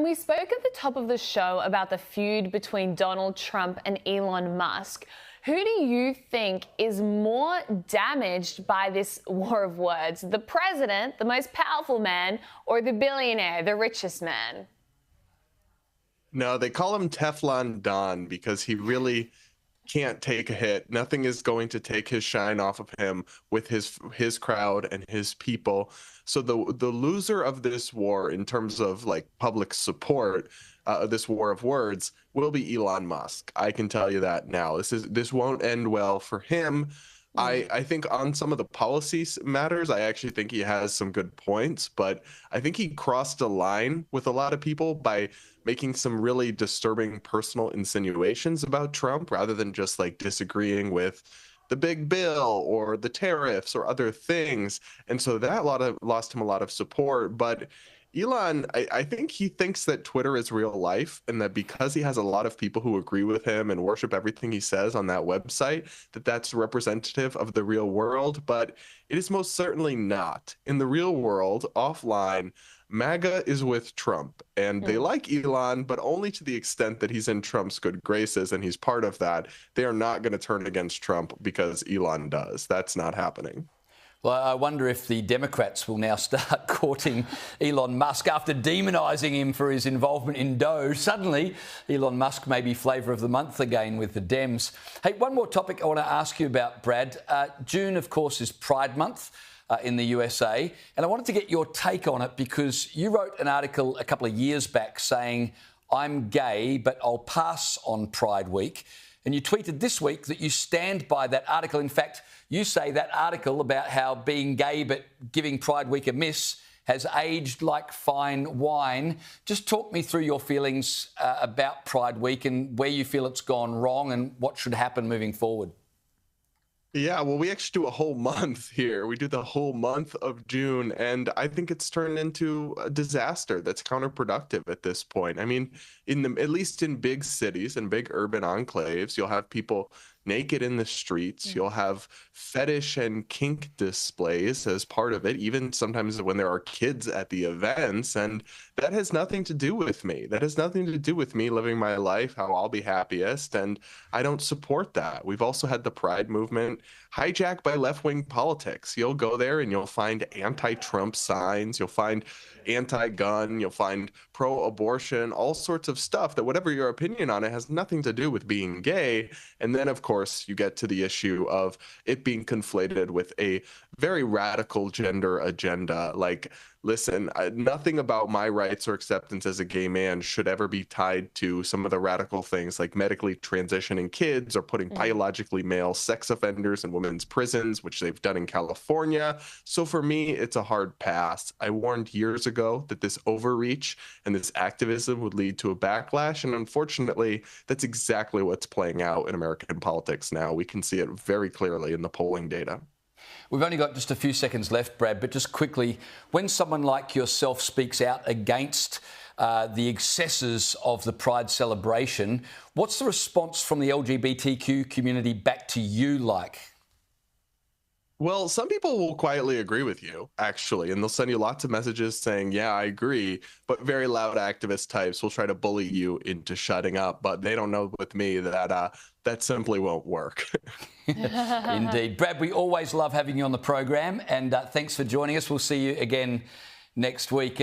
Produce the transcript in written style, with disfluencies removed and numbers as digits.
we spoke at the top of the show about the feud between Donald Trump and Elon Musk. Who do you think is more damaged by this war of words? The president, the most powerful man, or the billionaire, the richest man? No, they call him Teflon Don because he really can't take a hit. Nothing is going to take his shine off of him with his crowd and his people. So the loser of this war in terms of like public support, this war of words, will be Elon Musk. I can tell you that now. This won't end well for him. I think on some of the policy matters, I actually think he has some good points, but I think he crossed a line with a lot of people by making some really disturbing personal insinuations about Trump rather than just like disagreeing with the big bill or the tariffs or other things. And so that lost him a lot of support. But Elon, I think he thinks that Twitter is real life and that because he has a lot of people who agree with him and worship everything he says on that website, that's representative of the real world. But it is most certainly not. In the real world, offline, MAGA is with Trump, and they like Elon, but only to the extent that he's in Trump's good graces and he's part of that. They are not going to turn against Trump because Elon does. That's not happening. Well, I wonder if the Democrats will now start courting Elon Musk after demonising him for his involvement in Doge. Suddenly, Elon Musk may be flavour of the month again with the Dems. Hey, one more topic I want to ask you about, Brad. June, of course, is Pride Month in the USA, and I wanted to get your take on it because you wrote an article a couple of years back saying, "I'm gay, but I'll pass on Pride Week." And you tweeted this week that you stand by that article. In fact, you say that article about how being gay but giving Pride Week a miss has aged like fine wine. Just talk me through your feelings about Pride Week and where you feel it's gone wrong and what should happen moving forward. Yeah, well, we actually do a whole month here. We do the whole month of June, and I think it's turned into a disaster that's counterproductive at this point. I mean, at least in big cities and big urban enclaves, you'll have people naked in the streets. You'll have fetish and kink displays as part of it, even sometimes when there are kids at the events. And that has nothing to do with me. That has nothing to do with me living my life, how I'll be happiest. And I don't support that. We've also had the Pride movement hijacked by left-wing politics. You'll go there and you'll find anti-Trump signs. You'll find anti-gun. You'll find pro-abortion, all sorts of stuff that whatever your opinion on it has nothing to do with being gay. And then, of course, you get to the issue of it being conflated with a very radical gender agenda. Like, listen, nothing about my rights or acceptance as a gay man should ever be tied to some of the radical things like medically transitioning kids or putting biologically male sex offenders in women's prisons, which they've done in California. So for me, it's a hard pass. I warned years ago that this overreach and this activism would lead to a backlash. And unfortunately, that's exactly what's playing out in American politics now. We can see it very clearly in the polling data. We've only got just a few seconds left, Brad, but just quickly, when someone like yourself speaks out against the excesses of the Pride celebration, what's the response from the LGBTQ community back to you like? Well, some people will quietly agree with you, actually, and they'll send you lots of messages saying, yeah, I agree, but very loud activist types will try to bully you into shutting up, but they don't know with me that that simply won't work. Indeed. Brad, we always love having you on the program, and thanks for joining us. We'll see you again next week.